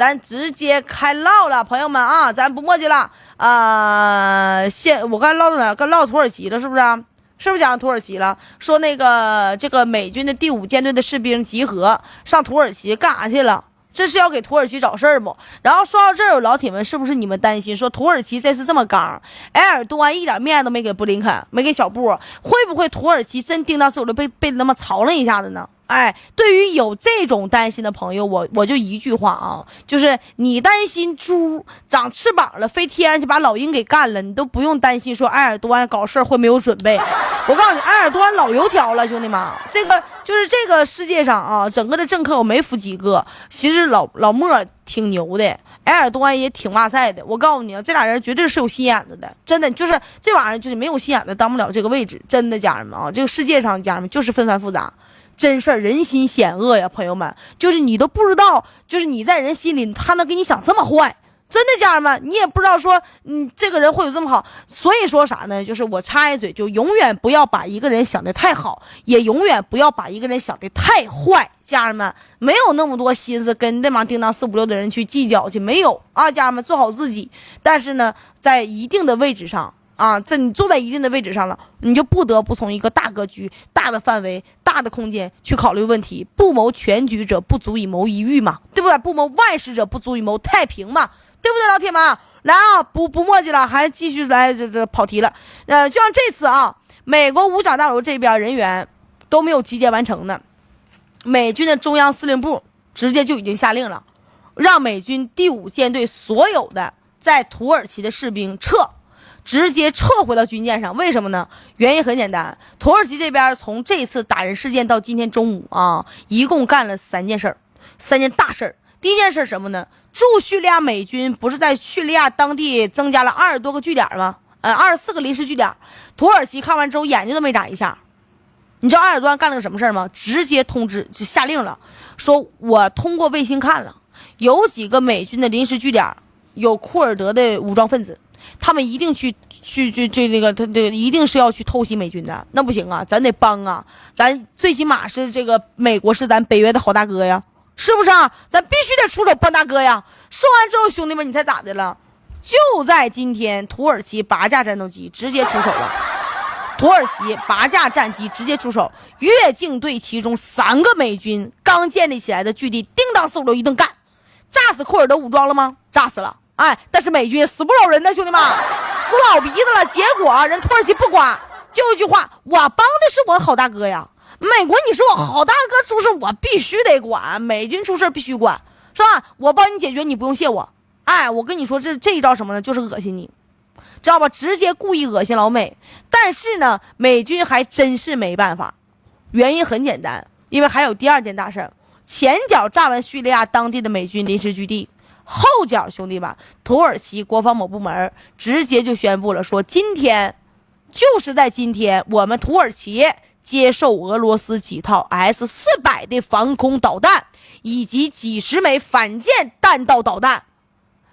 咱直接开唠了，朋友们啊，咱不墨迹了我刚才唠到哪儿？刚唠土耳其了，是不是？是不是讲土耳其了？说这个美军的第5舰队的士兵集合上土耳其干啥去了？这是要给土耳其找事儿不？然后说到这儿，有老铁们是不是你们担心说土耳其这次这么刚，埃尔多安一点面都没给布林肯，没给小布，会不会土耳其真叮当手就被他妈嘲了一下子呢？哎，对于有这种担心的朋友，我就一句话啊，就是你担心猪长翅膀了飞天上去把老鹰给干了，你都不用担心说埃尔多安搞事儿会没有准备。我告诉你，埃尔多安老油条了，兄弟们，这个世界上啊，整个的政客我没服几个，其实老莫挺牛的，埃尔多安也挺哇塞的。我告诉你啊，这俩人绝对是有心眼子的，真的就是这玩意儿就是没有心眼子当不了这个位置，真的家人们啊，这个世界上家人们就是纷繁复杂。真事儿，人心险恶呀，朋友们，就是你都不知道，就是你在人心里，他能给你想这么坏，真的家人们，你也不知道说，这个人会有这么好，所以说啥呢？就是我插一嘴，就永远不要把一个人想得太好，也永远不要把一个人想得太坏，家人们，没有那么多心思跟那帮叮当456的人去计较去，没有啊，家人们做好自己，但是呢，在一定的位置上。这你坐在一定的位置上了，你就不得不从一个大格局、大的范围、大的空间去考虑问题。不谋全局者，不足以谋一域嘛，对不对？不谋万事者，不足以谋太平嘛，对不对，老铁们？来啊，不墨迹了，还继续来这跑题了。就像这次啊，美国五角大楼这边人员都没有集结完成呢，美军的中央司令部直接就已经下令了，让美军第5舰队所有的在土耳其的士兵直接撤回到军舰上。为什么呢？原因很简单，土耳其这边从这次打人事件到今天中午啊，一共干了3件大事儿。第一件事什么呢？驻叙利亚美军不是在叙利亚当地增加了20多个据点吗？24个临时据点。土耳其看完之后眼睛都没眨一下。你知道埃尔多安干了个什么事吗？直接通知就下令了，说我通过卫星看了，有几个美军的临时据点有库尔德的武装分子。他们一定他一定是要去偷袭美军的，那不行啊，咱得帮啊，咱最起码是这个美国是咱北约的好大哥呀，是不是啊？咱必须得出手帮大哥呀。说完之后，兄弟们，你猜咋的了？就在今天，土耳其8架战斗机直接出手了，土耳其8架战机直接出手，越境对其中3个美军刚建立起来的据地，叮当456一顿干，炸死库尔德武装了吗？炸死了。但是美军死不了人的，兄弟们，死老鼻子了。结果人土耳其不管，就一句话，我帮的是我好大哥呀。美国你是我好大哥出事，我必须得管，美军出事必须管，是吧？我帮你解决，你不用谢我。我跟你说这一招什么呢？就是恶心你，知道吧？直接故意恶心老美。但是呢，美军还真是没办法，原因很简单，因为还有第2件大事，前脚炸完叙利亚当地的美军临时据地。后脚兄弟们，土耳其国防某部门直接就宣布了，说就是在今天，我们土耳其接受俄罗斯几套 S-400的防空导弹以及几十枚反舰弹道导弹，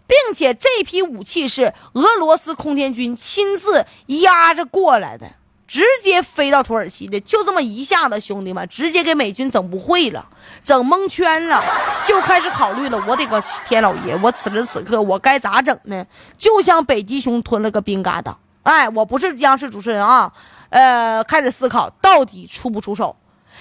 并且这批武器是俄罗斯空天军亲自压着过来的，直接飞到土耳其的，就这么一下子，兄弟们，直接给美军整不会了，整蒙圈了，就开始考虑了，我得个天老爷，我此时此刻我该咋整呢？就像北极熊吞了个冰疙瘩。我不是央视主持人啊，开始思考到底出不出手。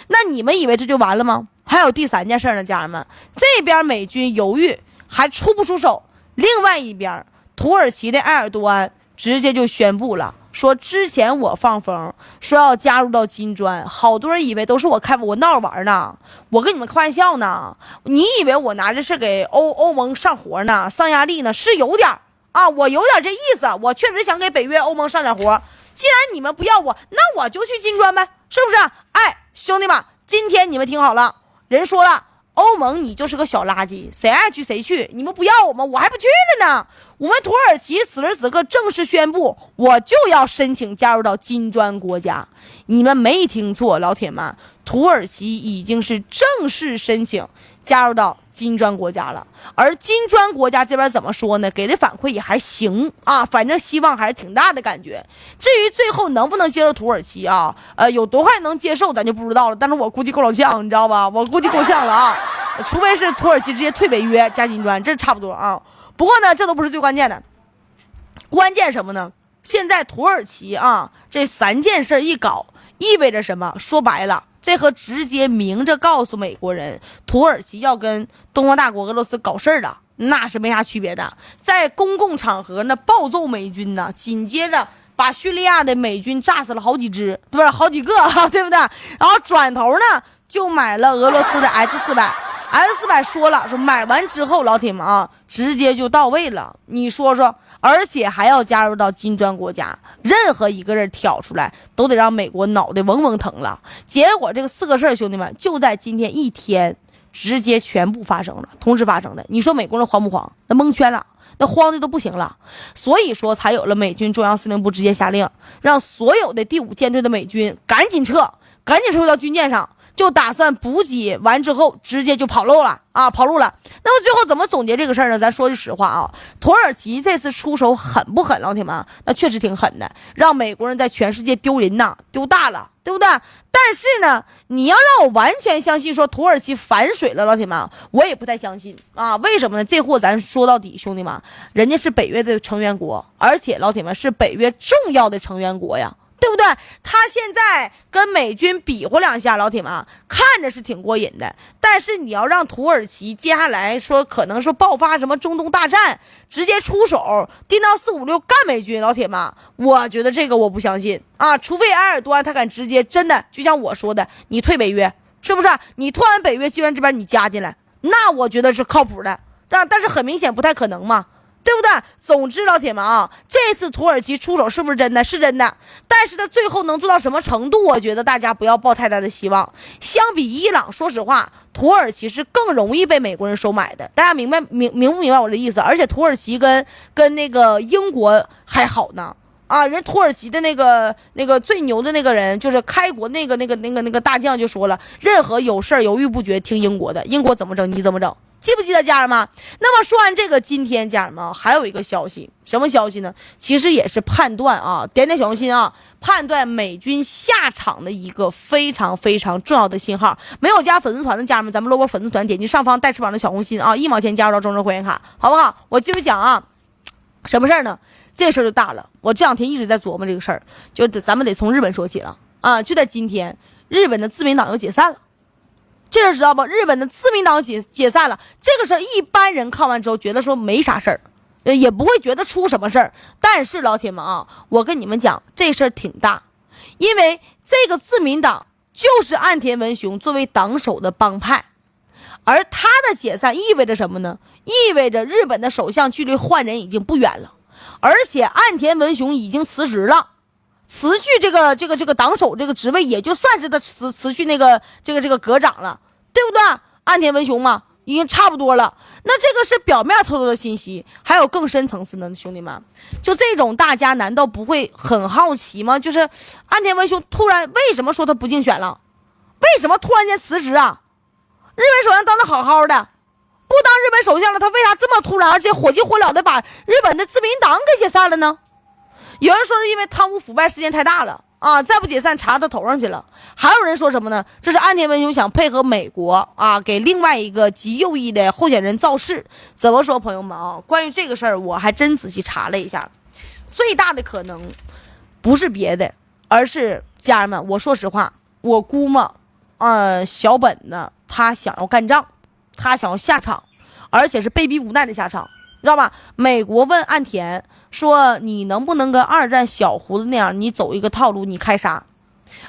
那你们以为这就完了吗？还有第3件事呢，家人们，这边美军犹豫还出不出手，另外一边土耳其的埃尔多安直接就宣布了，说之前我放风说要加入到金砖，好多人以为都是我闹着玩呢，我跟你们开玩笑呢。你以为我拿着是给欧盟上活呢，上压力呢？是有点我有点这意思，我确实想给北约欧盟上点活。既然你们不要我，那我就去金砖呗，是不是？兄弟们，今天你们听好了，人说了，欧盟你就是个小垃圾，谁爱去谁去，你们不要我们，我还不去了呢。我们土耳其此时此刻正式宣布，我就要申请加入到金砖国家。你们没听错，老铁们，土耳其已经是正式申请加入到金砖国家了。而金砖国家这边怎么说呢？给的反馈也还行啊，反正希望还是挺大的感觉。至于最后能不能接受土耳其有多快能接受咱就不知道了，但是我估计够老呛，你知道吧？我估计够呛了啊。除非是土耳其直接退北约加金砖，这差不多啊。不过呢，这都不是最关键的，关键什么呢？现在土耳其啊，这3件事一搞，意味着什么？说白了，这和直接明着告诉美国人，土耳其要跟东方大国俄罗斯搞事儿了，那是没啥区别的。在公共场合呢，暴揍美军呢，紧接着把叙利亚的美军炸死了好几只，不是好几个，对不对？然后转头呢，就买了俄罗斯的 S400。S400 说了，说买完之后，老铁们啊，直接就到位了。你说说，而且还要加入到金砖国家，任何一个人挑出来，都得让美国脑袋嗡嗡疼了。结果这个4个事儿，兄弟们，就在今天一天，直接全部发生了，同时发生的。你说美国人慌不慌？那蒙圈了，那慌的都不行了。所以说，才有了美军中央司令部直接下令，让所有的第5舰队的美军赶紧撤到军舰上。就打算补给完之后，直接就跑路了。那么最后怎么总结这个事儿呢？咱说句实话啊，土耳其这次出手狠不狠，老铁们？那确实挺狠的，让美国人在全世界丢人呐，丢大了，对不对？但是呢，你要让我完全相信说土耳其反水了，老铁们，我也不太相信啊。为什么呢？这货咱说到底，兄弟们，人家是北约的成员国，而且老铁们是北约重要的成员国呀。对不对？他现在跟美军比划2下，老铁们啊，看着是挺过瘾的。但是你要让土耳其接下来说可能说爆发什么中东大战，直接出手叮当456干美军，老铁们，我觉得这个我不相信啊。除非埃尔多安他敢直接真的就像我说的，你退北约，是不是？你退完北约，居然这边你加进来，那我觉得是靠谱的。但是很明显不太可能嘛。对不对？总之，老铁们啊，这次土耳其出手是不是真的？是真的。但是他最后能做到什么程度？我觉得大家不要抱太大的希望。相比伊朗，说实话，土耳其是更容易被美国人收买的。大家明不明白我的意思？而且土耳其跟那个英国还好呢。啊，人土耳其的那个最牛的那个人，就是开国那个大将就说了，任何有事犹豫不决听英国的，英国怎么整你怎么整。记不记得家人们？那么说完这个，今天家人们还有一个消息，什么消息呢？其实也是判断啊，点小用心啊，判断美军下场的一个非常非常重要的信号。没有加粉丝团的家人们，咱们萝卜粉丝团点击上方带翅膀的小红心啊，1毛钱加入到终身会员卡，好不好？我继续讲啊，什么事儿呢？这事儿就大了。我这2天一直在琢磨这个事儿，咱们得从日本说起了啊。就在今天，日本的自民党又解散了。这事知道不？日本的自民党解散了，这个事儿一般人看完之后觉得说没啥事儿，也不会觉得出什么事儿。但是老铁们啊，我跟你们讲，这事儿挺大，因为这个自民党就是岸田文雄作为党首的帮派，而他的解散意味着什么呢？意味着日本的首相距离换人已经不远了，而且岸田文雄已经辞职了。辞去这个党首这个职位，也就算是他辞去那个这个阁长了，对不对？岸田文雄嘛，已经差不多了。那这个是表面透露的信息，还有更深层次的兄弟们，就这种大家难道不会很好奇吗？就是岸田文雄突然为什么说他不竞选了？为什么突然间辞职啊？日本首相当得好好的，不当日本首相了，他为啥这么突然，而且火急火燎的把日本的自民党给解散了呢？有人说是因为贪污腐败事件太大了啊，再不解散查他头上去了。还有人说什么呢？这是岸田文雄想配合美国啊，给另外一个极右翼的候选人造势。怎么说，朋友们啊？关于这个事儿，我还真仔细查了一下，最大的可能不是别的，而是家人们，我说实话，我估摸，小本呢，他想要干仗，他想要下场，而且是被逼无奈的下场，知道吧？美国问岸田说你能不能跟2战小胡子那样，你走一个套路，你开杀？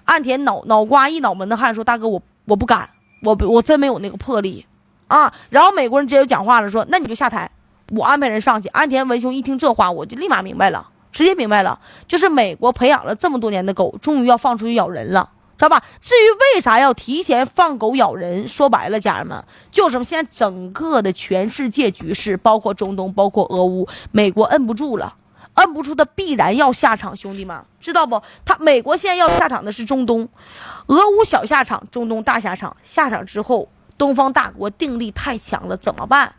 岸田脑瓜一脑门的汗，说大哥我不敢，我真没有那个魄力啊。然后美国人直接就讲话了，说那你就下台，我安排人上去。岸田文雄一听这话，我就立马明白了，直接明白了，就是美国培养了这么多年的狗，终于要放出去咬人了，知道吧？至于为啥要提前放狗咬人，说白了家人们，就是什么，现在整个的全世界局势，包括中东，包括俄乌，美国摁不住了，摁不住的必然要下场，兄弟们知道不？美国现在要下场的是中东，俄乌小下场，中东大下场。下场之后，东方大国定力太强了，怎么办？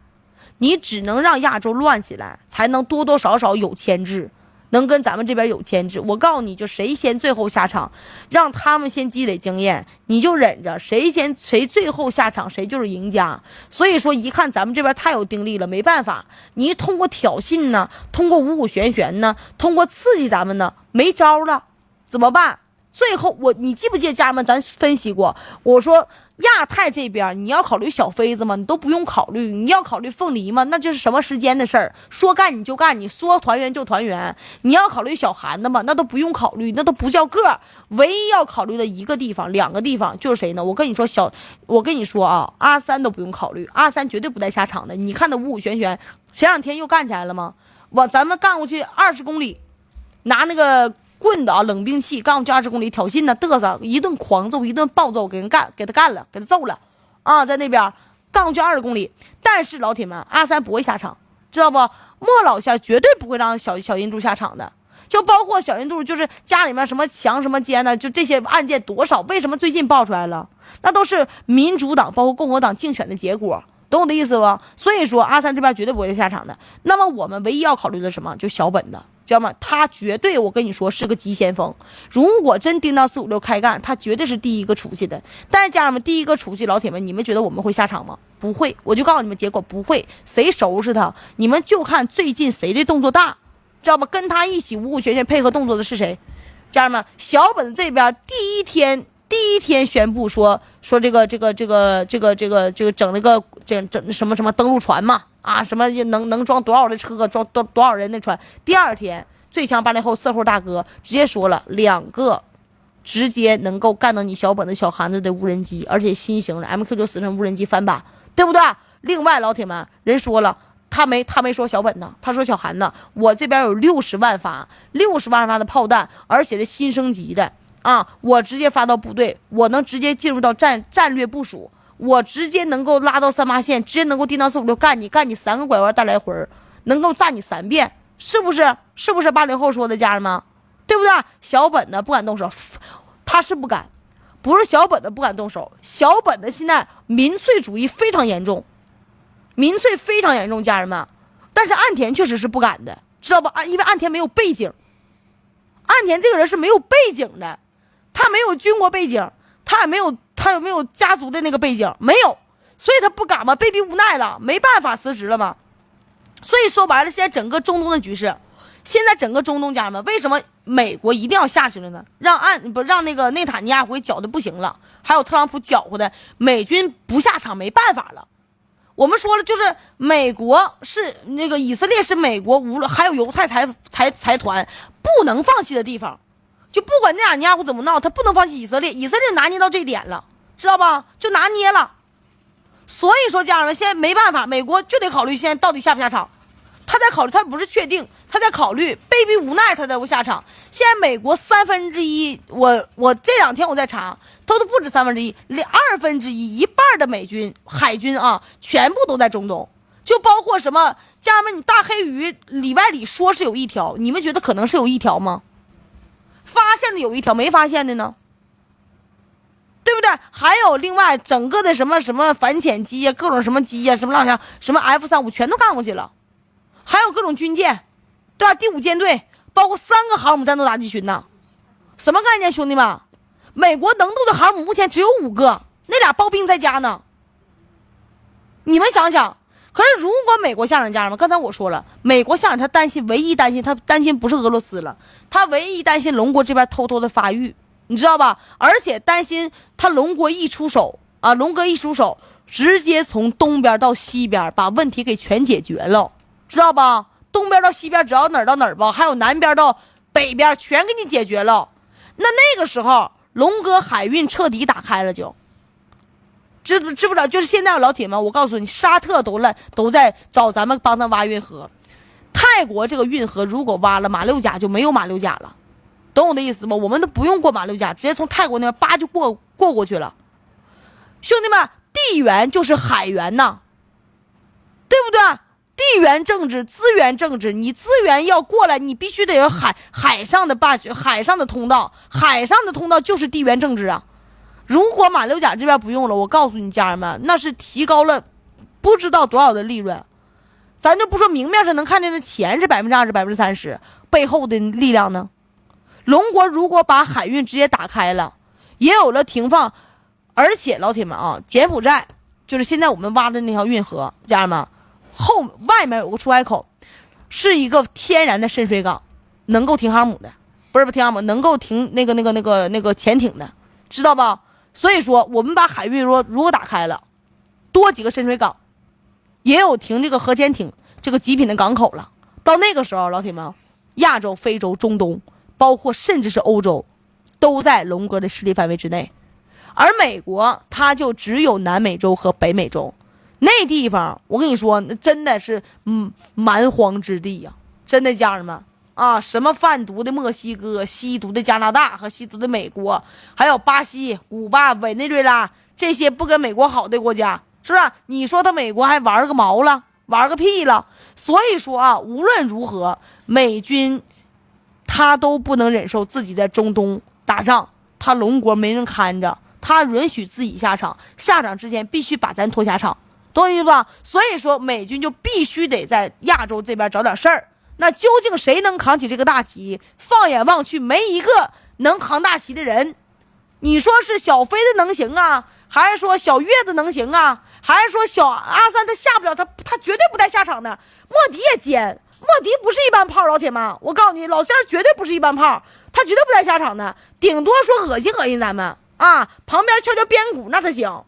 你只能让亚洲乱起来，才能多多少少有牵制。能跟咱们这边有牵制。我告诉你，就谁先最后下场，让他们先积累经验，你就忍着，谁最后下场谁就是赢家。所以说一看咱们这边太有定力了，没办法，你通过挑衅呢，通过五五玄玄呢，通过刺激咱们呢，没招了，怎么办？最后你记不记得家人们咱分析过，我说亚太这边你要考虑小妃子吗？你都不用考虑，你要考虑凤梨吗？那就是什么时间的事儿，说干你就干，你说团圆就团圆。你要考虑小韩的吗？那都不用考虑，那都不叫个儿。唯一要考虑的一个地方两个地方就是谁呢？我跟你说啊，阿三都不用考虑，阿三绝对不带下场的。你看那五五玄玄前两天又干起来了吗？咱们干过去20公里，拿那个棍子啊，冷兵器干过去20公里，挑衅呢，嘚瑟，一顿狂揍，一顿暴揍，给他干了，给他揍了啊！在那边干过去20公里，但是老铁们，阿三不会下场，知道不？莫老下绝对不会让小印度下场的，就包括小印度，就是家里面什么强什么奸的，就这些案件多少，为什么最近爆出来了？那都是民主党包括共和党竞选的结果，懂我的意思不？所以说阿三这边绝对不会下场的。那么我们唯一要考虑的什么？就小本的。知道吗？他绝对，我跟你说是个急先锋。如果真盯到456开干，他绝对是第一个出去的。但是家人们，第一个出去，老铁们，你们觉得我们会下场吗？不会，我就告诉你们，结果不会。谁收拾他？你们就看最近谁的动作大，知道吧？跟他一起五五玄玄配合动作的是谁？家人们，小本这边第一天宣布说这个整那个整什么登陆船嘛。啊，什么能装多少的车，装多少人的船？第二天，最强80后色后大哥直接说了2个，直接能够干到你小本的小韩子的无人机，而且新型的 MQ9死神无人机翻版，对不对？另外，老铁们，人说了，他没说小本呢，他说小韩呢，我这边有60万发的炮弹，而且是新升级的啊，我直接发到部队，我能直接进入到战略部署。我直接能够拉到38线，直接能够盯到456干你3个拐弯带来回，能够炸你3遍，是不是80后说的家人们，对不对？小本的不敢动手，他是不敢，不是小本的不敢动手，小本的现在民粹主义非常严重，家人们。但是岸田确实是不敢的，知道吧？因为岸田没有背景，岸田这个人是没有背景的，他没有军国背景，他有没有家族的那个背景？没有，所以他不敢嘛，被逼无奈了，没办法辞职了嘛。所以说白了，现在整个中东的局势，现在整个中东家人们，为什么美国一定要下去了呢？让那个内塔尼亚胡给搅的不行了，还有特朗普搅和的，美军不下场没办法了。我们说了，就是美国是那个以色列是美国无论还有犹太财团不能放弃的地方。就不管内塔尼亚胡怎么闹，他不能放弃以色列拿捏到这一点了，知道吧？就拿捏了。所以说家人们，现在没办法，美国就得考虑现在到底下不下场。他在考虑，他不是确定，他在考虑，被逼无奈他才会下场。现在美国1/3，我这2天我在查，他都不止1/3，2/1，一半的美军海军啊，全部都在中东，就包括什么家人们，你大黑鱼里外里说是有1条，你们觉得可能是有1条吗？发现的有1条，没发现的呢，对不对？还有另外整个的什么反潜机呀，各种什么机呀，什么什么 F-35全都干过去了，还有各种军舰，对吧？第5舰队包括3个航母战斗打击群呢，什么概念，兄弟们？美国能动的航母目前只有5个，那俩刨冰在家呢。你们想想，可是如果美国下场，家人们，刚才我说了，美国下场他唯一担心不是俄罗斯了，他唯一担心龙国这边偷偷的发育，你知道吧？而且担心他龙哥一出手，直接从东边到西边把问题给全解决了，知道吧？东边到西边只要哪儿到哪儿吧，还有南边到北边全给你解决了。那个时候龙哥海运彻底打开了，就知不道？就是现在老铁们，我告诉你，沙特都在找咱们帮他挖运河。泰国这个运河如果挖了，马六甲就没有马六甲了，懂我的意思吗？我们都不用过马六甲，直接从泰国那边就过去了。兄弟们，地缘就是海源呐，对不对？地缘政治、资源政治，你资源要过来，你必须得有海上的霸权、海上的通道，海上的通道就是地缘政治啊。如果马六甲这边不用了，我告诉你家人们，那是提高了不知道多少的利润。咱就不说明面上能看见的钱是20%、30%，背后的力量呢？龙国如果把海运直接打开了，也有了停放，而且老铁们啊，柬埔寨就是现在我们挖的那条运河，家人们，外面有个出海口，是一个天然的渗水港，能够停航母的，不是停航母，能够停那个潜艇的，知道吧？所以说，我们把海运如果打开了，多几个深水港，也有停这个核潜艇这个极品的港口了。到那个时候，老铁们，亚洲、非洲、中东，包括甚至是欧洲，都在龙哥的势力范围之内。而美国，它就只有南美洲和北美洲那地方，我跟你说，那真的是蛮荒之地呀、真的，家人们。啊，什么贩毒的墨西哥、吸毒的加拿大和吸毒的美国，还有巴西、古巴、委内瑞拉这些不跟美国好的国家，是不是？你说他美国还玩个毛了，玩个屁了？所以说啊，无论如何，美军他都不能忍受自己在中东打仗，他龙国没人看着，他允许自己下场，下场之前必须把咱拖下场，懂我意思吧？所以说，美军就必须得在亚洲这边找点事儿。那究竟谁能扛起这个大旗？放眼望去，没一个能扛大旗的人。你说是小飞的能行啊，还是说小月子能行啊，还是说小阿三他下不了，他绝对不带下场的。莫迪也尖，莫迪不是一般炮，老铁们，我告诉你，老仙绝对不是一般炮，他绝对不带下场的，顶多说恶心恶心咱们啊，旁边敲敲边鼓那他行，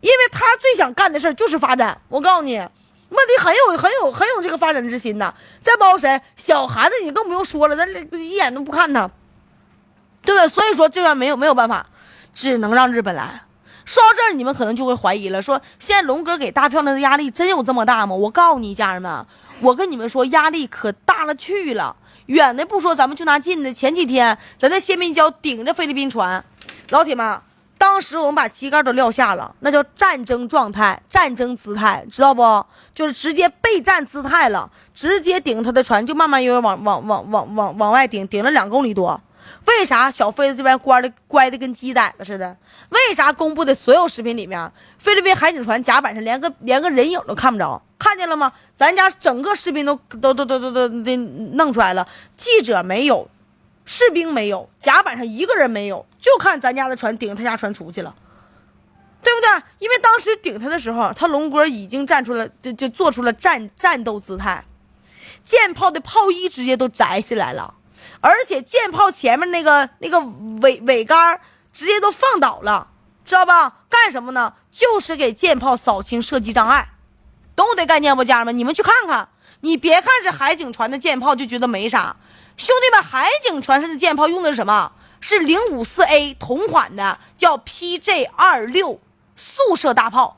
因为他最想干的事就是发展。我告诉你。莫迪很有这个发展之心的，再包括谁？小韩子你更不用说了，咱一眼都不看他，对不对？所以说这边没有办法，只能让日本来。说到这儿，你们可能就会怀疑了，说现在龙哥给大漂亮的压力真有这么大吗？我告诉你，家人们，我跟你们说，压力可大了去了。远的不说，咱们就拿近的，前几天咱在仙宾礁顶着菲律宾船，老铁们。当时我们把旗杆都撂下了，那叫战争状态、战争姿态，知道不？就是直接备战姿态了，直接顶他的船，就慢慢悠悠往外顶了2公里多。为啥小飞子这边乖的跟鸡崽子似的？为啥公布的所有视频里面，菲律宾海警船甲板上连个人影都看不着？看见了吗？咱家整个视频都弄出来了，记者没有。士兵没有，甲板上一个人没有，就看咱家的船顶他家船出去了，对不对？因为当时顶他的时候，他龙哥已经站出了，就做出了战斗姿态，舰炮的炮衣直接都摘起来了，而且舰炮前面那个尾杆直接都放倒了，知道吧？干什么呢？就是给舰炮扫清射击障碍，懂我的概念不，家人们？你们去看看，你别看是海警船的舰炮就觉得没啥。兄弟们，海警船上的舰炮用的是什么？是054A 同款的，叫 PJ-26 速射大炮。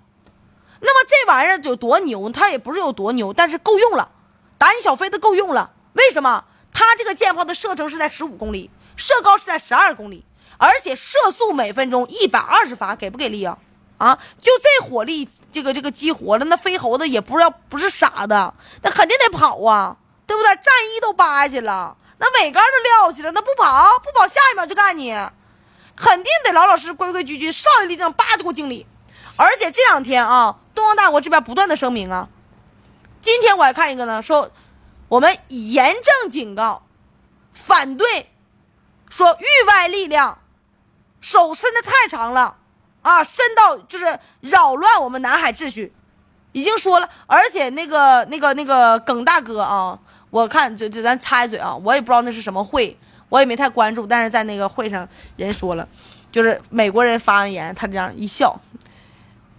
那么这玩意儿有多牛？它也不是有多牛，但是够用了，打你小飞的够用了。为什么？它这个舰炮的射程是在15公里，射高是在12公里，而且射速每分钟120发，给不给力啊？啊，就这火力，这个激活了，那飞猴子也不是傻的，那肯定得跑啊，对不对？战衣都扒下去了。那尾杆都撂下了，那不跑，下一秒就干你，肯定得老实规规矩矩，少爷立正，叭就给我敬礼。而且这2天啊，东方大国这边不断的声明啊，今天我还看一个呢，说我们严正警告，反对说域外力量手伸的太长了啊，伸到就是扰乱我们南海秩序，已经说了。而且那个耿大哥啊。我看就咱插一嘴啊，我也不知道那是什么会，我也没太关注，但是在那个会上人说了，就是美国人发完言，他这样一笑，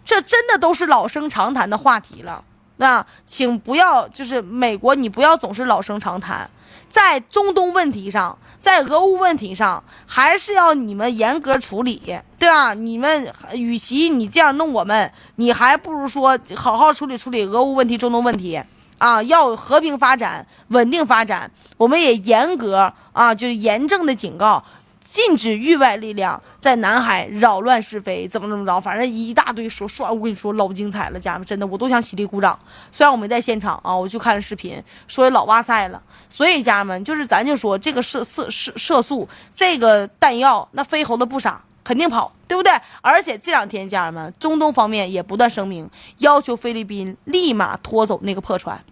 这真的都是老生常谈的话题了。那请不要，就是美国你不要总是老生常谈，在中东问题上，在俄乌问题上，还是要你们严格处理，对吧？你们与其你这样弄我们，你还不如说好好处理俄乌问题、中东问题。啊，要和平发展、稳定发展，我们也严格啊，就是严正的警告，禁止域外力量在南海扰乱是非，怎么着，反正一大堆说，我跟你说老精彩了，家人们真的我都想起立鼓掌。虽然我没在现场啊，我去看了视频，说老哇塞了。所以家人们就是咱就说这个射速，这个弹药，那飞猴子不傻。肯定跑，对不对？而且这2天，家人们，中东方面也不断声明，要求菲律宾立马拖走那个破船，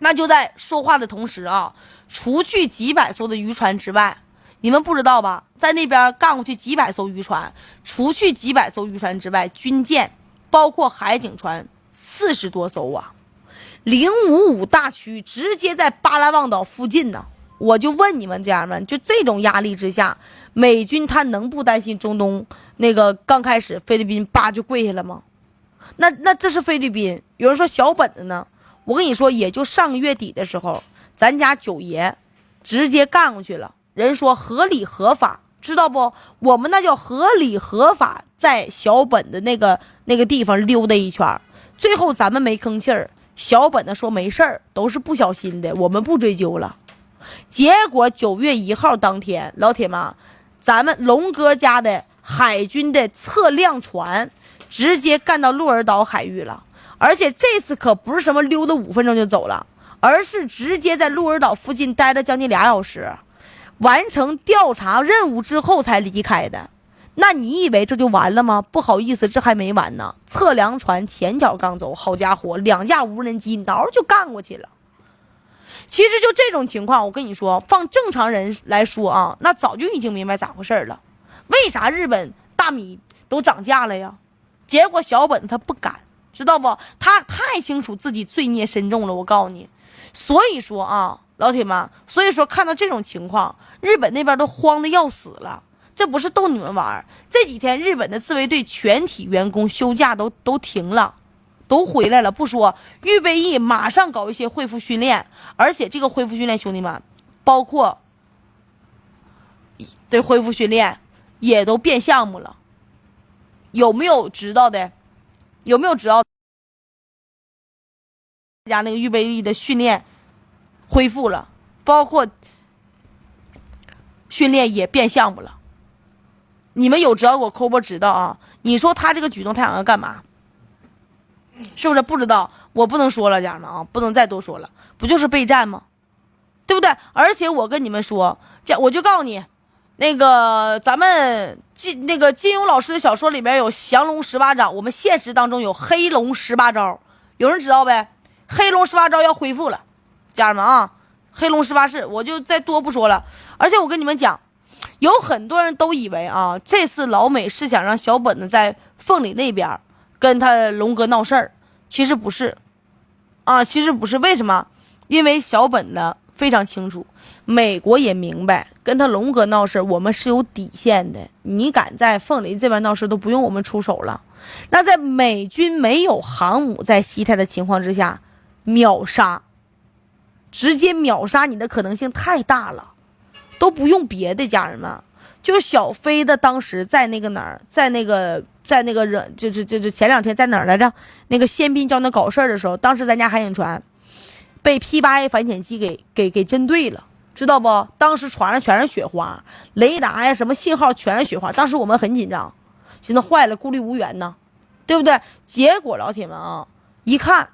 那就在说话的同时啊，除去几百艘的渔船之外，你们不知道吧，在那边干过去几百艘渔船，除去几百艘渔船之外，军舰包括海警船40多艘啊。055大区直接在巴拉望岛附近呢。我就问你们家人们，就这种压力之下，美军他能不担心中东那个刚开始菲律宾叭就跪下了吗？那这是菲律宾。有人说小本子呢，我跟你说，也就上个月底的时候，咱家九爷直接干过去了。人说合理合法，知道不？我们那叫合理合法，在小本的那个地方溜达一圈，最后咱们没吭气儿，小本的说没事儿，都是不小心的，我们不追究了。结果9月1号当天，老铁们，咱们龙哥家的海军的测量船直接干到鹿儿岛海域了，而且这次可不是什么溜达5分钟就走了，而是直接在鹿儿岛附近待了将近2小时，完成调查任务之后才离开的。那你以为这就完了吗？不好意思，这还没完呢。测量船前脚刚走，好家伙，2架无人机挠就干过去了。其实就这种情况，我跟你说，放正常人来说啊，那早就已经明白咋回事了。为啥日本大米都涨价了呀？结果小本他不敢，知道不？他太清楚自己罪孽深重了，我告诉你。所以说啊，老铁们，所以说看到这种情况，日本那边都慌得要死了。这不是逗你们玩，这几天日本的自卫队全体员工休假都停了。都回来了，不说预备役马上搞一些恢复训练，而且这个恢复训练，兄弟们，包括对恢复训练也都变项目了。有没有知道的？有没有知道家那个预备役的训练恢复了，包括训练也变项目了？你们有知道给我扣波知道啊？你说他这个举动他想要干嘛？是不是不知道？我不能说了，家人们啊，不能再多说了，不就是备战吗？对不对？而且我跟你们说，我就告诉你，那个咱们金庸老师的小说里面有降龙18掌，我们现实当中有黑龙18招，有人知道呗？黑龙18招要恢复了，家人们啊，黑龙18式，我就再多不说了。而且我跟你们讲，有很多人都以为啊，这次老美是想让小本子在凤里那边跟他龙哥闹事儿，其实不是啊，其实不是。为什么？因为小本呢非常清楚，美国也明白跟他龙哥闹事我们是有底线的，你敢在凤梨这边闹事都不用我们出手了。那在美军没有航母在西太的情况之下，秒杀，直接秒杀你的可能性太大了，都不用别的，家人们。就小飞的当时在那个哪儿，在那个人，就是前2天在哪儿来着？那个宪兵教那搞事儿的时候，当时咱家海警船被 P8A 反潜机给针对了，知道不？当时船上全是雪花，雷达呀什么信号全是雪花，当时我们很紧张，寻思坏了，顾虑无援呢，对不对？结果老铁们啊，一看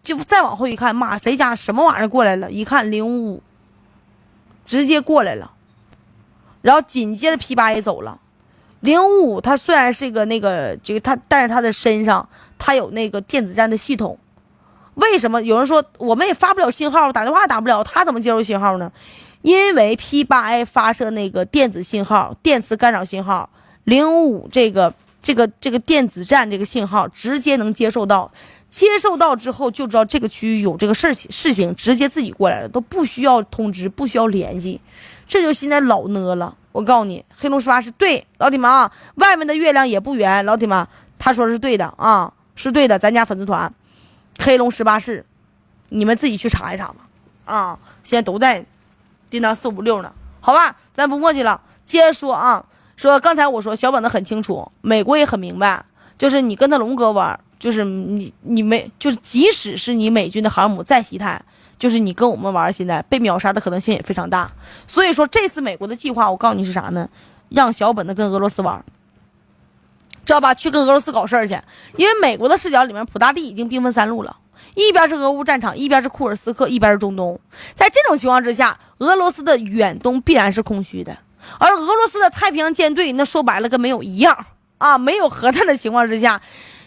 就再往后一看，妈，谁家什么玩意儿过来了？一看055直接过来了。然后紧接着 P8A 走了。055它虽然是个但是它的身上它有那个电子战的系统。为什么有人说我们也发不了信号，打电话打不了，它怎么接收信号呢？因为 P8A 发射那个电子信号、电磁干扰信号，055这个电子战这个信号直接能接受到之后就知道这个区域有这个事情，直接自己过来了，都不需要通知，不需要联系。这就现在老呢了。我告诉你，黑龙18是对，老铁们啊，外面的月亮也不圆，老铁们，他说是对的啊，是对的。咱家粉丝团黑龙18是，你们自己去查一查吧啊，现在都在叮当456呢，好吧，咱不墨迹了，接着说啊，说刚才我说小本子很清楚，美国也很明白，就是你跟他龙哥玩，就是你没，就是即使是你美军的航母在西太，就是你跟我们玩，现在被秒杀的可能性也非常大。所以说这次美国的计划，我告诉你是啥呢？让小本子跟俄罗斯玩，知道吧？去跟俄罗斯搞事儿去。因为美国的视角里面，普大帝已经兵分3路了，一边是俄乌战场，一边是库尔斯克，一边是中东。在这种情况之下，俄罗斯的远东必然是空虚的，而俄罗斯的太平洋舰队那说白了跟没有一样啊，没有核弹的情况之下，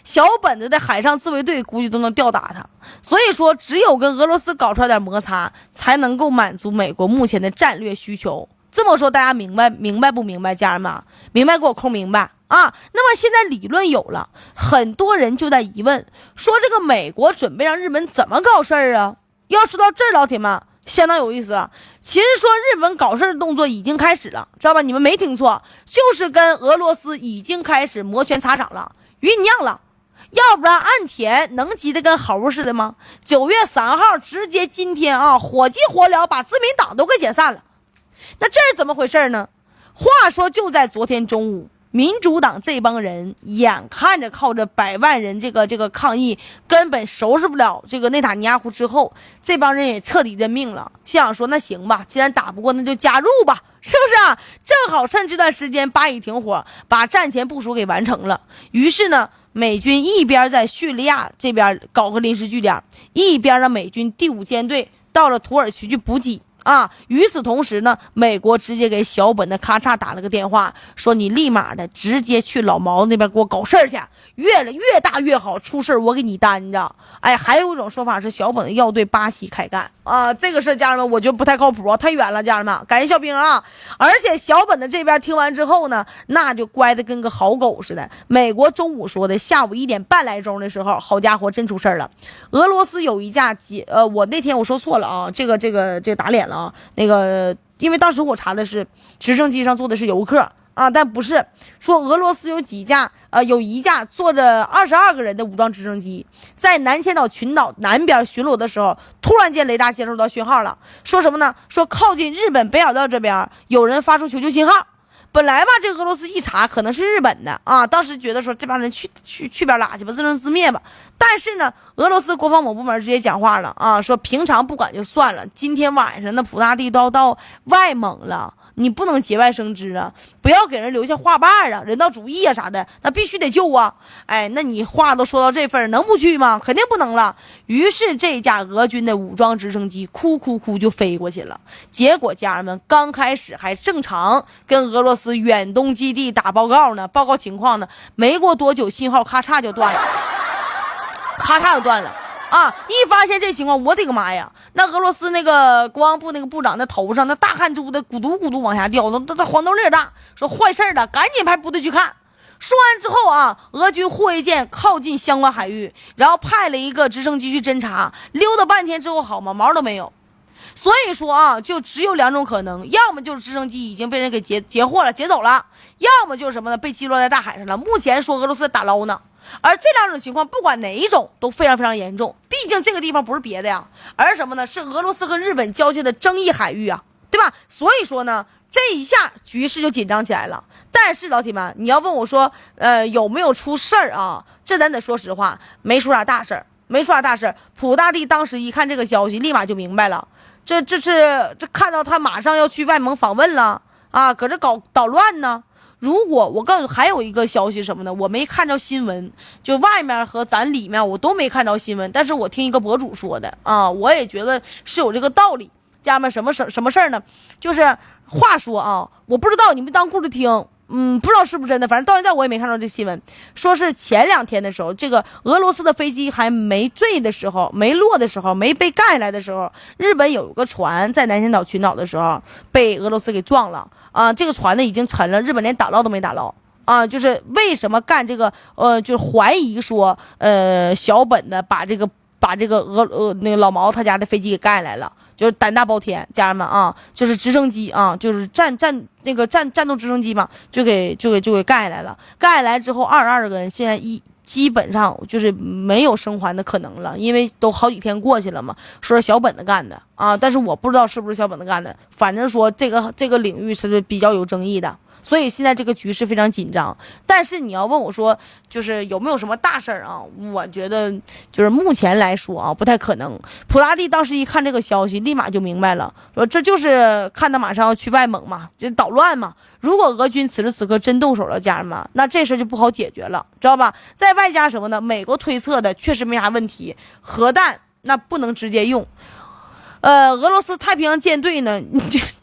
小本子的海上自卫队估计都能吊打他。所以说，只有跟俄罗斯搞出来点摩擦，才能够满足美国目前的战略需求。这么说大家明白不明白？家人们，明白给我扣明白啊！那么现在理论有了，很多人就在疑问，说这个美国准备让日本怎么搞事儿啊？要说到这儿，老铁们相当有意思啊。其实说日本搞事儿的动作已经开始了，知道吧？你们没听错，就是跟俄罗斯已经开始摩拳擦掌了，酝酿了。要不然岸田能急得跟猴似的吗？9月3号直接今天啊，火急火燎把自民党都给解散了。那这是怎么回事呢？话说就在昨天中午，民主党这帮人眼看着靠着100万人这个抗议根本收拾不了这个内塔尼亚胡之后，这帮人也彻底认命了，想说那行吧，既然打不过那就加入吧，是不是啊？正好趁这段时间巴以停火，把战前部署给完成了。于是呢，美军一边在叙利亚这边搞个临时据点，一边让美军第5舰队到了土耳其去补给啊。与此同时呢，美国直接给小本的咔嚓打了个电话，说你立马的直接去老毛那边给我搞事儿去，越大越好，出事我给你担着。哎，还有一种说法是小本要对巴西开干啊，这个事家人们我觉得不太靠谱啊，太远了，家人们，感谢小兵啊。而且小本的这边听完之后呢，那就乖的跟个好狗似的。美国中午说的，下午1点半来钟的时候，好家伙，真出事了。俄罗斯有一架我那天我说错了啊，这个打脸了啊，那个因为当时我查的是直升机上坐的是游客啊，但不是，说俄罗斯有一架坐着22个人的武装直升机，在南千岛群岛南边巡逻的时候，突然间雷达接收到讯号了，说什么呢？说靠近日本北海道这边有人发出求救信号。本来吧，这个俄罗斯一查可能是日本的啊，当时觉得说这帮人去边拉去吧，自生自灭吧。但是呢，俄罗斯国防某部门直接讲话了啊，说平常不管就算了，今天晚上那普大帝都要到外蒙了，你不能节外生枝啊，不要给人留下话瓣啊，人道主义啊啥的，那必须得救啊。哎，那你话都说到这份能不去吗？肯定不能了。于是这架俄军的武装直升机哭就飞过去了。结果家人们刚开始还正常跟俄罗斯远东基地打报告呢，报告情况呢，没过多久信号咔嚓就断了，咔嚓就断了。啊！一发现这情况，我的个妈呀！那俄罗斯那个国防部那个部长的头上那大汗珠的咕嘟往下掉，那黄豆粒大，说坏事了，赶紧派部队去看。说完之后啊，俄军护卫舰靠近相关海域，然后派了一个直升机去侦察，溜达半天之后，好吗？毛都没有。所以说啊，就只有2种可能，要么就是直升机已经被人给截获了，截走了，要么就是什么呢？被击落在大海上了。目前说俄罗斯打捞呢。而这2种情况不管哪一种都非常严重，毕竟这个地方不是别的呀，而什么呢？是俄罗斯跟日本交界的争议海域啊，对吧？所以说呢，这一下局势就紧张起来了。但是老铁们，你要问我说有没有出事儿啊，这咱得说实话，没出啥大事儿。普大帝当时一看这个消息，立马就明白了，这看到他马上要去外蒙访问了啊，搁这捣乱呢。如果我告诉还有一个消息什么呢？我没看着新闻，就外面和咱里面我都没看着新闻，但是我听一个博主说的啊，我也觉得是有这个道理。家人们，什么事儿呢？就是话说啊，我不知道你们当故事听，不知道是不是真的，反正到现在我也没看到这新闻，说是前2天的时候，这个俄罗斯的飞机还没坠的时候，没落的时候，没被盖下来的时候，日本有个船在南千岛群岛的时候被俄罗斯给撞了啊，这个船呢已经沉了，日本连打捞都没打捞啊。就是为什么干这个就是怀疑说小本的把这个那个老毛他家的飞机给盖来了，就是胆大包天，家人们啊，就是直升机啊，就是战斗直升机嘛，就给盖来了。盖来之后，22个人现在基本上就是没有生还的可能了，因为都好几天过去了嘛。说是小本子干的啊，但是我不知道是不是小本子干的，反正说这个领域是比较有争议的。所以现在这个局势非常紧张，但是你要问我说，就是有没有什么大事儿啊？我觉得就是目前来说啊，不太可能。普拉蒂当时一看这个消息，立马就明白了，说这就是看他马上要去外蒙嘛，就捣乱嘛。如果俄军此时此刻真动手了，家人们，那这事就不好解决了，知道吧？再外加什么呢？美国推测的确实没啥问题，核弹那不能直接用。俄罗斯太平洋舰队呢，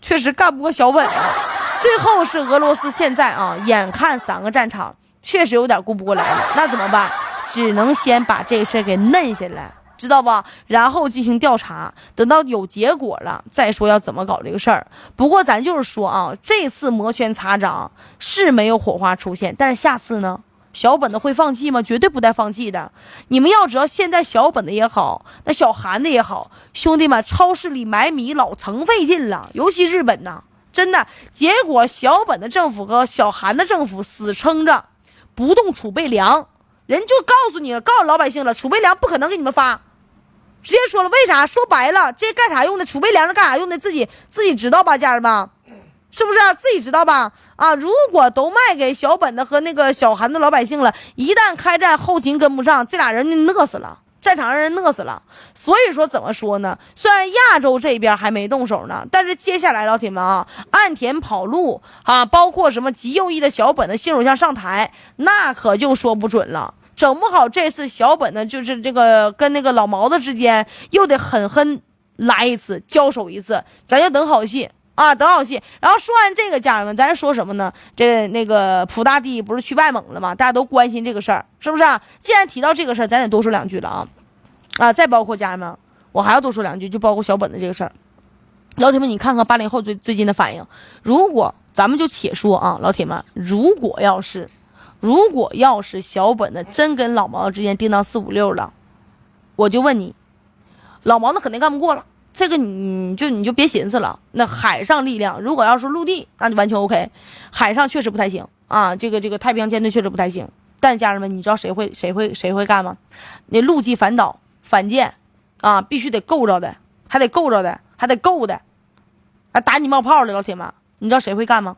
确实干不过小本了。最后是俄罗斯现在啊，眼看3个战场确实有点顾不过来了，那怎么办？只能先把这个事给嫩下来，知道吧？然后进行调查，等到有结果了再说要怎么搞这个事儿。不过咱就是说啊，这次摩拳擦掌是没有火花出现，但是下次呢，小本子会放弃吗？绝对不带放弃的。你们要知道，现在小本子也好，那小韩的也好，兄弟们，超市里买米老成费劲了，尤其日本呐，真的。结果小本的政府和小韩的政府死撑着不动储备粮，人就告诉你了，告诉老百姓了，储备粮不可能给你们发，直接说了。为啥？说白了，这干啥用的？储备粮是干啥用的？自己知道吧，家人们，是不是自己知道吧？啊，如果都卖给小本的和那个小韩的老百姓了，一旦开战后勤跟不上，这俩人就饿死了，战场上人饿死了。所以说怎么说呢？虽然亚洲这边还没动手呢，但是接下来老铁们啊，岸田跑路啊，包括什么极右翼的小本的新首相上台，那可就说不准了。整不好这次小本呢，就是这个跟那个老毛子之间又得狠狠来一次，交手一次，咱就等好戏啊，等好戏。然后说完这个，家人们，咱说什么呢？那个普大帝不是去外蒙了吗？大家都关心这个事儿，是不是啊？既然提到这个事儿，咱得多说两句了啊！再包括家人们，我还要多说两句，就包括小本的这个事儿。老铁们，你看看80后最近的反应。如果咱们就且说啊，老铁们，如果要是小本的真跟老毛子之间叮当456了，我就问你，老毛子肯定干不过了。这个你就别寻思了。那海上力量，如果要是陆地，那就完全 OK。海上确实不太行啊，这个太平洋舰队确实不太行。但是家人们，你知道谁会干吗？那陆基反导反舰啊，必须得够着的，还得够的，还打你冒泡的，老铁们，你知道谁会干吗？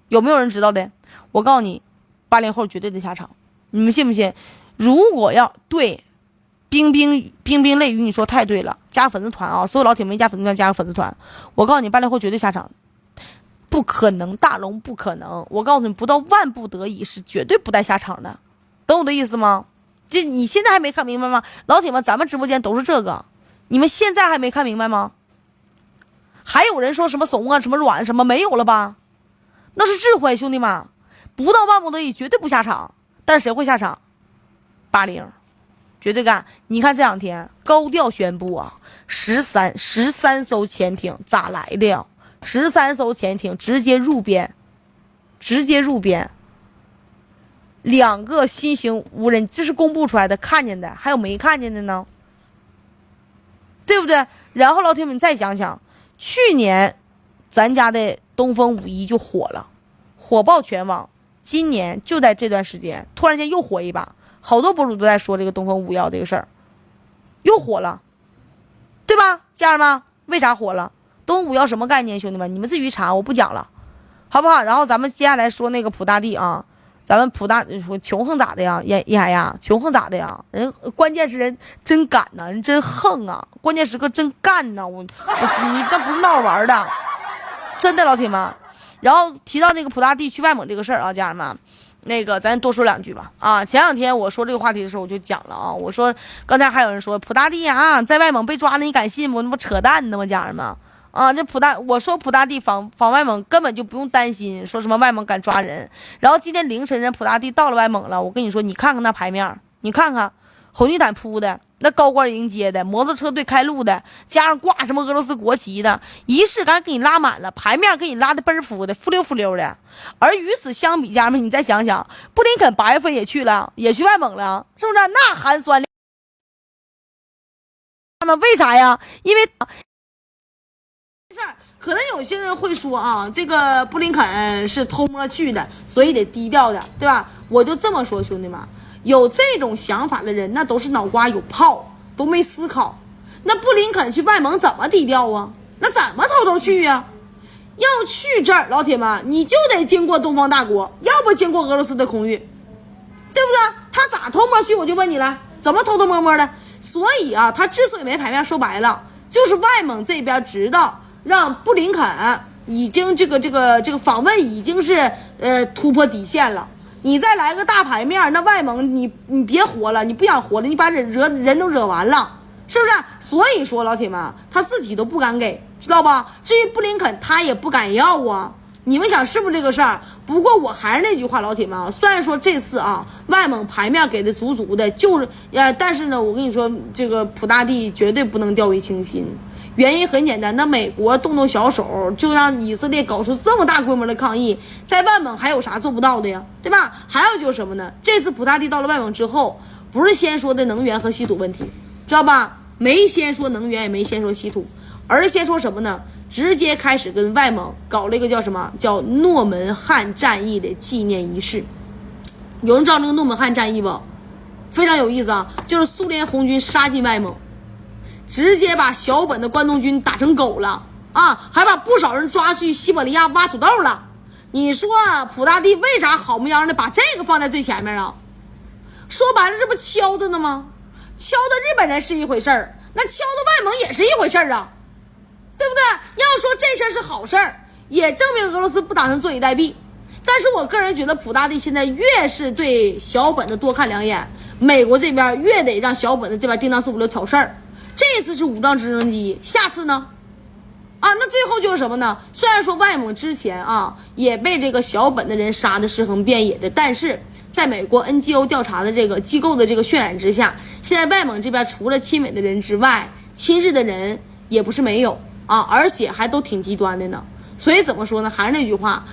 有没有人知道的？我告诉你，80后绝对得下场，你们信不信？如果要对。冰冰泪雨，你说太对了，加粉丝团啊！所有老铁们加粉丝团，加个粉丝团。我告诉你，80后绝对下场，不可能，大龙不可能。我告诉你，不到万不得已是绝对不带下场的，懂我的意思吗？就你现在还没看明白吗？老铁们，咱们直播间都是这个，你们现在还没看明白吗？还有人说什么怂啊，什么软，什么没有了吧？那是智慧，兄弟们，不到万不得已绝对不下场。但是谁会下场？80。绝对干！你看这两天高调宣布啊，13艘潜艇咋来的呀？13艘潜艇直接入编，2个新型无人，这是公布出来的，看见的，还有没看见的呢？对不对？然后老铁们再想想，去年咱家的东风51就火了，火爆全网。今年就在这段时间，突然间又火一把。好多博主都在说这个东风51这个事儿，又火了，对吧，家人们？为啥火了？东风51什么概念，兄弟们？你们自己去查，我不讲了，好不好？然后咱们接下来说那个普大帝啊，咱们普大穷横咋的呀？一海呀，穷横咋的呀？人关键是人真敢呐，人真横啊，关键时刻真干呐，你那不是闹着玩的，真的老铁们。然后提到那个普大帝去外蒙这个事儿啊，家人们。那个咱多说两句吧啊！前两天我说这个话题的时候我就讲了啊，我说刚才还有人说普大帝啊在外蒙被抓了，你敢信不？那不扯淡呢吗，家人们啊！这我说普大帝访外蒙根本就不用担心，说什么外蒙敢抓人。然后今天凌晨人普大帝到了外蒙了，我跟你说，你看看那牌面，你看看红地毯铺的，那高官迎接的，摩托车队开路的，加上挂什么俄罗斯国旗的，仪式感给你拉满了，牌面给你拉的倍儿服的，浮溜的。而与此相比，家人们，你再想想，布林肯8月份也去了，也去外蒙了，是不是？那寒酸。他们为啥呀？因为事儿，可能有些人会说啊，这个布林肯是偷摸去的，所以得低调的，对吧？我就这么说，兄弟们，有这种想法的人，那都是脑瓜有泡，都没思考。那布林肯去外蒙怎么低调啊？那怎么偷去呀？要去这儿，老铁们，你就得经过东方大国，要不经过俄罗斯的空域，对不对？他咋偷摸去？我就问你了，怎么偷摸的？所以啊，他之所以没牌面，说白了，就是外蒙这边知道让布林肯已经这个访问已经是突破底线了。你再来个大牌面，那外蒙你别活了，你不想活了，你把人都惹完了，是不是？所以说老铁们，他自己都不敢给。知道吧？至于布林肯，他也不敢要啊。你们想是不是这个事儿？不过我还是那句话，老铁们啊，虽然说这次啊外蒙牌面给的足足的，就是但是呢，我跟你说，这个普大帝绝对不能掉以轻心。原因很简单，那美国动小手就让以色列搞出这么大规模的抗议，在外蒙还有啥做不到的呀，对吧？还有就是什么呢？这次普大帝到了外蒙之后，不是先说的能源和稀土问题，知道吧？没先说能源，也没先说稀土，而是先说什么呢？直接开始跟外蒙搞了一个叫什么叫诺门汉战役的纪念仪式。有人知道这个诺门汉战役不？非常有意思啊，就是苏联红军杀进外蒙，直接把小本的关东军打成狗了啊，还把不少人抓去西伯利亚挖土豆了。你说普大帝为啥好模样的把这个放在最前面啊？说白了，这不敲的呢吗？敲的日本人是一回事儿，那敲的外蒙也是一回事儿啊，对不对？要说这事儿是好事儿，也证明俄罗斯不打算坐以待毙。但是我个人觉得普大帝现在越是对小本的多看两眼，美国这边越得让小本的这边叮当456挑事儿。这次是武装直升机，下次呢？啊，那最后就是什么呢？虽然说外蒙之前啊也被这个小本的人杀的尸横遍野的，但是在美国 NGO 调查的这个机构的这个渲染之下，现在外蒙这边除了亲美的人之外，亲日的人也不是没有啊，而且还都挺极端的呢。所以怎么说呢？还是那句话，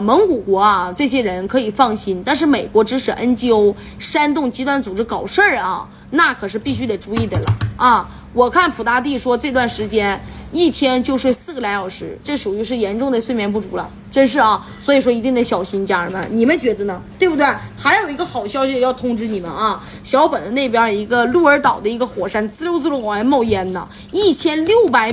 蒙古国啊，这些人可以放心，但是美国指使 NGO 煽动极端组织搞事儿啊，那可是必须得注意的了啊！我看普大帝说这段时间一天就睡4个来小时，这属于是严重的睡眠不足了，真是啊！所以说一定得小心，家人们，你们觉得呢？对不对？还有一个好消息要通知你们啊，小本的那边一个鹿儿岛的一个火山滋溜滋溜往外冒烟呢，1600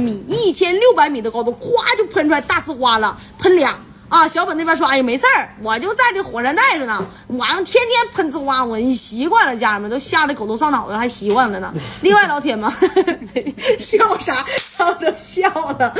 米的高度，咵就喷出来大呲花了，喷俩。啊，小本那边说，哎呀，没事儿，我就在这火山带着呢，晚上天天喷呲花，我习惯了，家人们都吓得狗头上脑的，还习惯了呢。另外，老铁们笑啥？他们都笑了。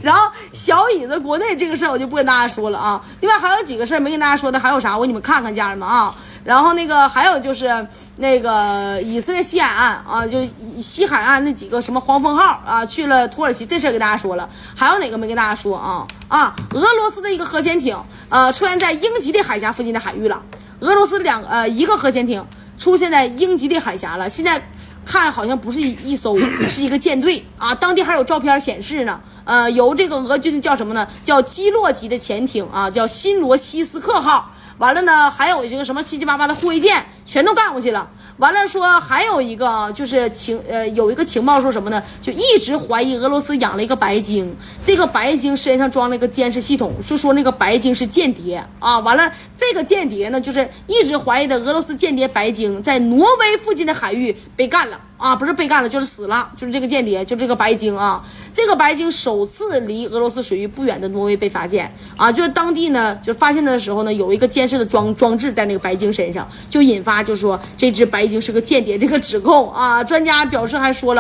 然后小椅子国内这个事儿我就不跟大家说了啊。另外还有几个事儿没跟大家说的，还有啥？我给你们看看，家人们啊。然后那个还有就是那个以色列西海岸啊，就是西海岸那几个什么黄蜂号啊去了土耳其，这事儿给大家说了。还有哪个没跟大家说啊？俄罗斯的一个核潜艇出现在英吉利海峡附近的海域了。俄罗斯一个核潜艇出现在英吉利海峡了，现在看好像不是一艘，是一个舰队啊。当地还有照片显示呢。由这个俄军叫什么呢？叫基洛级的潜艇啊，叫新罗西斯克号。完了呢，还有这个什么七七八八的护卫舰，全都干过去了。完了说还有一个就是有一个情报说什么呢？就一直怀疑俄罗斯养了一个白鲸，这个白鲸身上装了一个监视系统，说那个白鲸是间谍啊。完了这个间谍呢，就是一直怀疑的俄罗斯间谍白鲸在挪威附近的海域被干了啊，不是被干了就是死了，就是这个间谍，就这个白鲸啊。这个白鲸首次离俄罗斯水域不远的挪威被发现啊，就是当地呢就发现的时候呢，有一个监视的装置在那个白鲸身上，就引发就说这只白鲸是个间谍这个指控啊。专家表示还说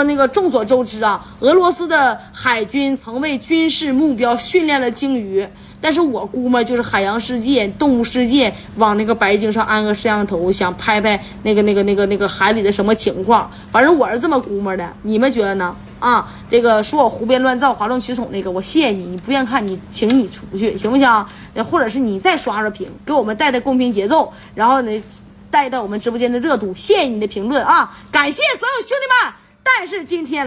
那个众所周知啊，俄罗斯的海军曾为军事目标训练了鲸鱼，但是我估摸就是海洋世界、动物世界往那个白鲸上安个摄像头，想拍拍那个海里的什么情况。反正我是这么估摸的，你们觉得呢？啊，这个说我胡编乱造、哗众取宠那个，我谢谢你，你不愿看，请你出去，行不行？或者是你再刷屏，给我们带公平节奏，然后呢，带到我们直播间的热度。谢谢你的评论啊，感谢所有兄弟们。但是今天。